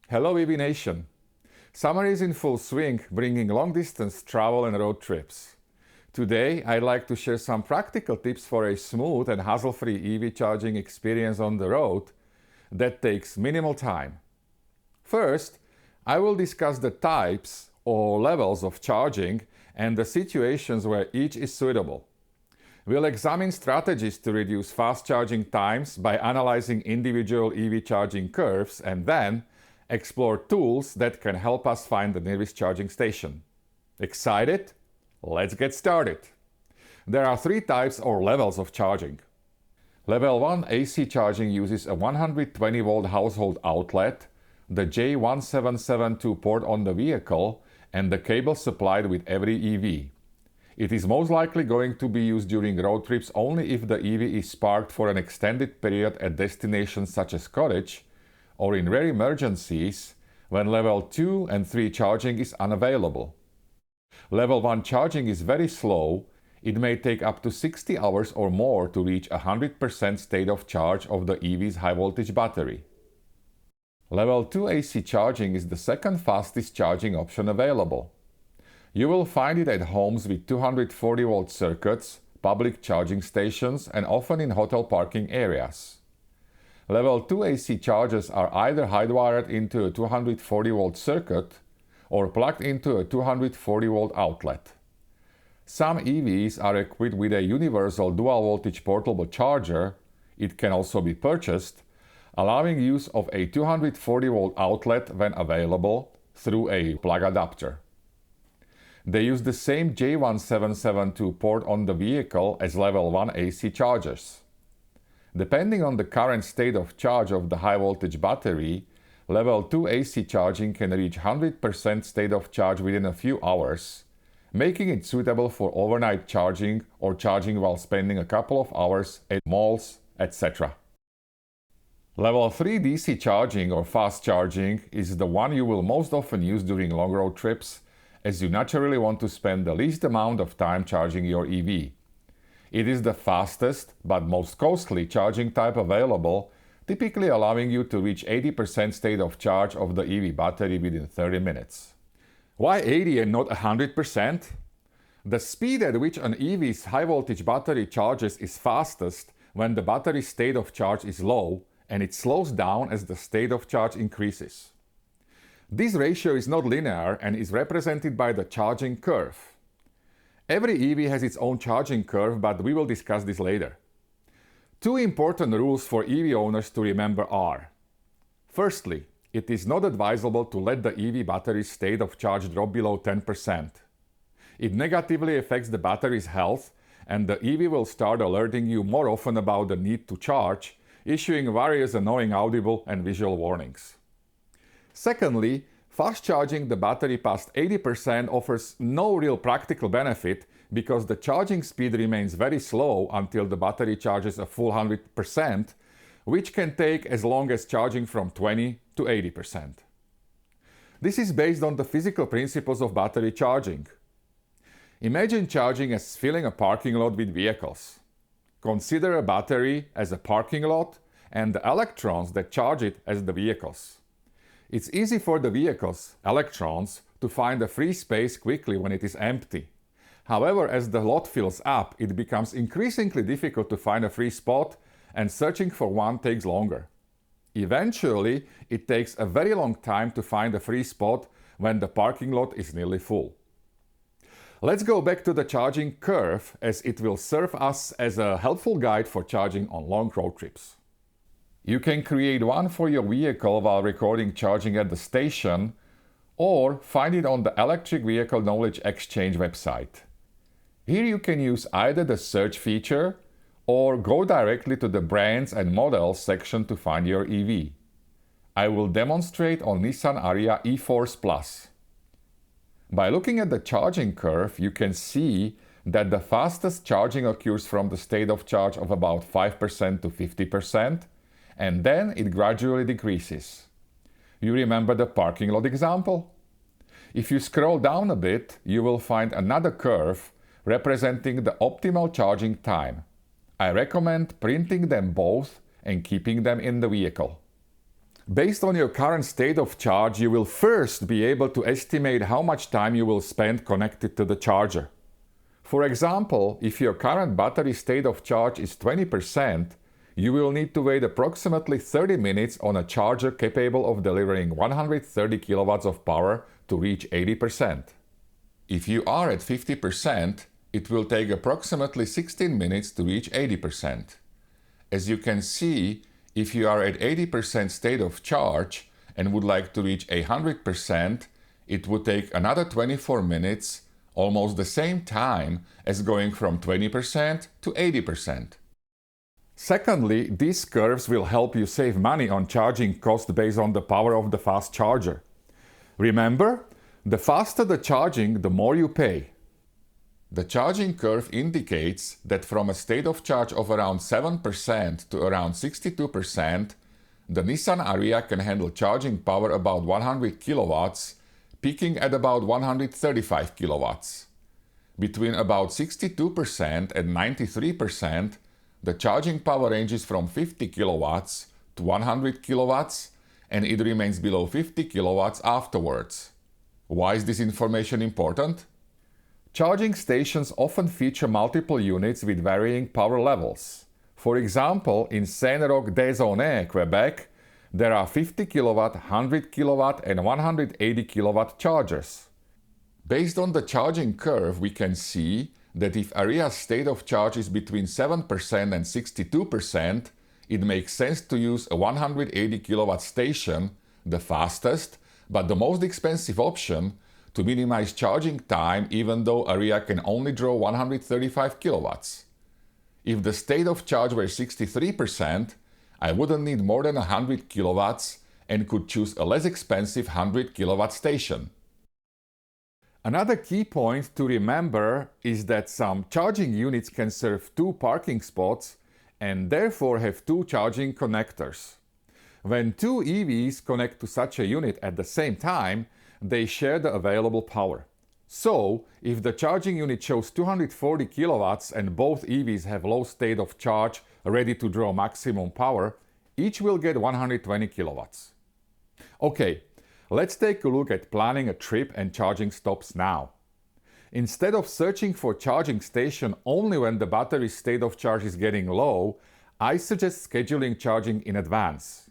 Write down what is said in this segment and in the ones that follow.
Hello EV Nation! Summer is in full swing, bringing long-distance travel and road trips. Today, I'd like to share some practical tips for a smooth and hassle-free EV charging experience on the road that takes minimal time. First, I will discuss the types or levels of charging and the situations where each is suitable. We'll examine strategies to reduce fast charging times by analyzing individual EV charging curves and then explore tools that can help us find the nearest charging station. Excited? Let's get started. There are three types or levels of charging. Level 1 AC charging uses a 120 volt household outlet, the J1772 port on the vehicle, and the cable supplied with every EV. It is most likely going to be used during road trips only if the EV is parked for an extended period at destinations such as cottage, or in rare emergencies when level 2 and 3 charging is unavailable. Level 1 charging is very slow. It may take up to 60 hours or more to reach 100% state of charge of the EV's high voltage battery. Level 2 AC charging is the second fastest charging option available. You will find it at homes with 240 volt circuits, public charging stations, and often in hotel parking areas. Level 2 AC chargers are either hardwired into a 240 volt circuit or plugged into a 240 volt outlet. Some EVs are equipped with a universal dual voltage portable charger. It can also be purchased, allowing use of a 240 volt outlet when available through a plug adapter. They use the same J1772 port on the vehicle as level 1 AC chargers. Depending on the current state of charge of the high voltage battery, level 2 AC charging can reach 100% state of charge within a few hours, making it suitable for overnight charging or charging while spending a couple of hours at malls, etc. Level 3 DC charging or fast charging is the one you will most often use during long road trips, as you naturally want to spend the least amount of time charging your EV. It is the fastest but most costly charging type available, typically allowing you to reach 80% state of charge of the EV battery within 30 minutes. Why 80 and not 100%? The speed at which an EV's high voltage battery charges is fastest when the battery state of charge is low, and it slows down as the state of charge increases. This ratio is not linear and is represented by the charging curve. Every EV has its own charging curve, but we will discuss this later. Two important rules for EV owners to remember are: firstly, it is not advisable to let the EV battery's state of charge drop below 10%. It negatively affects the battery's health, and the EV will start alerting you more often about the need to charge, issuing various annoying audible and visual warnings. Secondly, fast charging the battery past 80% offers no real practical benefit because the charging speed remains very slow until the battery charges a full 100%, which can take as long as charging from 20 to 80%. This is based on the physical principles of battery charging. Imagine charging as filling a parking lot with vehicles. Consider a battery as a parking lot and the electrons that charge it as the vehicles. It's easy for the vehicles, electrons, to find a free space quickly when it is empty. However, as the lot fills up, it becomes increasingly difficult to find a free spot, and searching for one takes longer. Eventually, it takes a very long time to find a free spot when the parking lot is nearly full. Let's go back to the charging curve, as it will serve us as a helpful guide for charging on long road trips. You can create one for your vehicle while recording charging at the station, or find it on the Electric Vehicle Knowledge Exchange website. Here you can use either the search feature or go directly to the brands and models section to find your EV. I will demonstrate on Nissan Ariya e-Force Plus. By looking at the charging curve, you can see that the fastest charging occurs from the state of charge of about 5% to 50%, and then it gradually decreases. You remember the parking lot example? If you scroll down a bit, you will find another curve representing the optimal charging time. I recommend printing them both and keeping them in the vehicle. Based on your current state of charge, you will first be able to estimate how much time you will spend connected to the charger. For example, if your current battery state of charge is 20%, you will need to wait approximately 30 minutes on a charger capable of delivering 130 kilowatts of power to reach 80%. If you are at 50%, it will take approximately 16 minutes to reach 80%. As you can see, if you are at 80% state of charge and would like to reach 100%, it would take another 24 minutes, almost the same time as going from 20% to 80%. Secondly, these curves will help you save money on charging cost based on the power of the fast charger. Remember, the faster the charging, the more you pay. The charging curve indicates that from a state of charge of around 7% to around 62%, the Nissan Ariya can handle charging power about 100 kilowatts, peaking at about 135 kilowatts. Between about 62% and 93%, the charging power ranges from 50 kilowatts to 100 kilowatts, and it remains below 50 kilowatts afterwards. Why is this information important? Charging stations often feature multiple units with varying power levels. For example, in Saint-Roch-des-Aunais, Quebec, there are 50 kilowatt, 100 kilowatt and 180 kilowatt chargers. Based on the charging curve, we can see that if Ariya's state of charge is between 7% and 62%, it makes sense to use a 180 kilowatt station, the fastest but the most expensive option, to minimize charging time even though Ariya can only draw 135 kilowatts. If the state of charge were 63%, I wouldn't need more than 100 kilowatts and could choose a less expensive 100 kilowatt station. Another key point to remember is that some charging units can serve 2 parking spots and therefore have 2 charging connectors. When 2 EVs connect to such a unit at the same time, they share the available power. So, if the charging unit shows 240 kilowatts and both EVs have low state of charge ready to draw maximum power, each will get 120 kilowatts. Okay, let's take a look at planning a trip and charging stops now. Instead of searching for charging station only when the battery state of charge is getting low, I suggest scheduling charging in advance.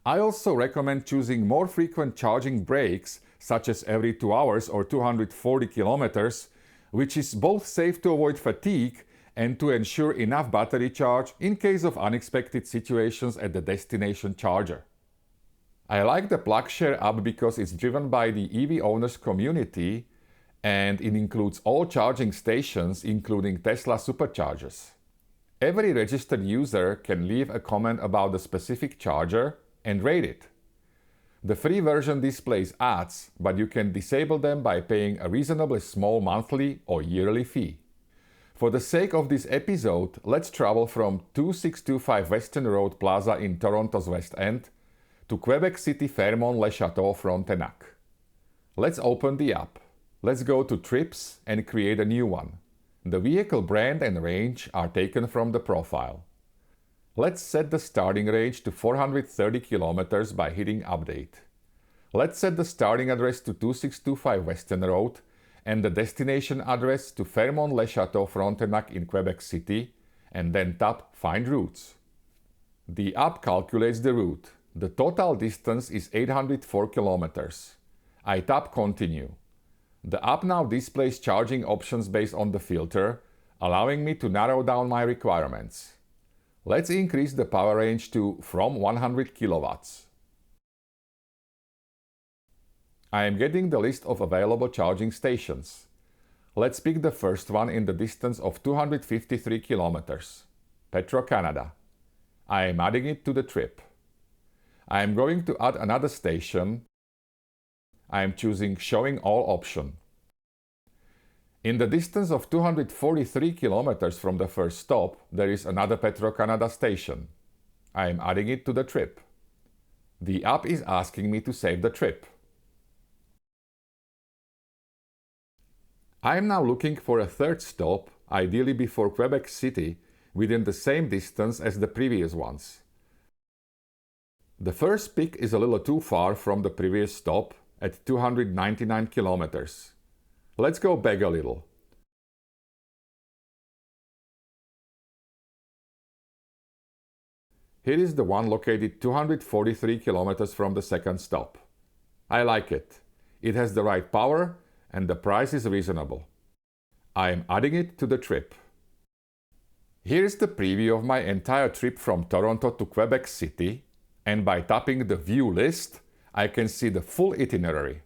I also recommend choosing more frequent charging breaks, such as every 2 hours or 240 kilometers, which is both safe to avoid fatigue and to ensure enough battery charge in case of unexpected situations at the destination charger. I like the PlugShare app because it's driven by the EV owners community and it includes all charging stations, including Tesla superchargers. Every registered user can leave a comment about the specific charger and rate it. The free version displays ads, but you can disable them by paying a reasonably small monthly or yearly fee. For the sake of this episode, let's travel from 2625 Western Road Plaza in Toronto's West End to Quebec City Fairmont-le-Château Frontenac. Let's open the app. Let's go to Trips and create a new one. The vehicle brand and range are taken from the profile. Let's set the starting range to 430 kilometers by hitting Update. Let's set the starting address to 2625 Western Road and the destination address to Fairmont-le-Château Frontenac in Quebec City, and then tap Find Routes. The app calculates the route. The total distance is 804 kilometers. I tap Continue. The app now displays charging options based on the filter, allowing me to narrow down my requirements. Let's increase the power range to from 100 kilowatts. I am getting the list of available charging stations. Let's pick the first one in the distance of 253 kilometers, Petro-Canada. I am adding it to the trip. I am going to add another station. I am choosing Showing All option. In the distance of 243 kilometers from the first stop, there is another Petro-Canada station. I am adding it to the trip. The app is asking me to save the trip. I am now looking for a third stop, ideally before Quebec City, within the same distance as the previous ones. The first peak is a little too far from the previous stop at 299 kilometers. Let's go back a little. Here is the one located 243 kilometers from the second stop. I like it. It has the right power and the price is reasonable. I am adding it to the trip. Here is the preview of my entire trip from Toronto to Quebec City, and by tapping the View list, I can see the full itinerary.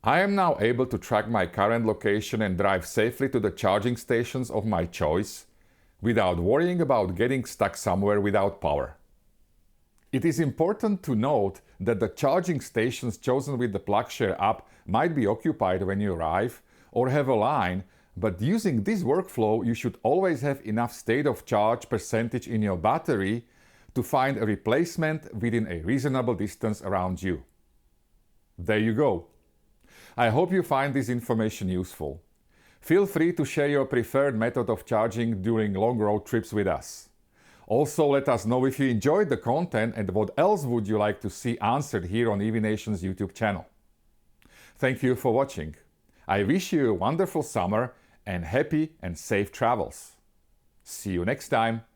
I am now able to track my current location and drive safely to the charging stations of my choice, without worrying about getting stuck somewhere without power. It is important to note that the charging stations chosen with the PlugShare app might be occupied when you arrive or have a line, but using this workflow you should always have enough state of charge percentage in your battery to find a replacement within a reasonable distance around you. There you go. I hope you find this information useful. Feel free to share your preferred method of charging during long road trips with us. Also, let us know if you enjoyed the content and what else would you like to see answered here on EV Nation's YouTube channel. Thank you for watching. I wish you a wonderful summer and happy and safe travels. See you next time.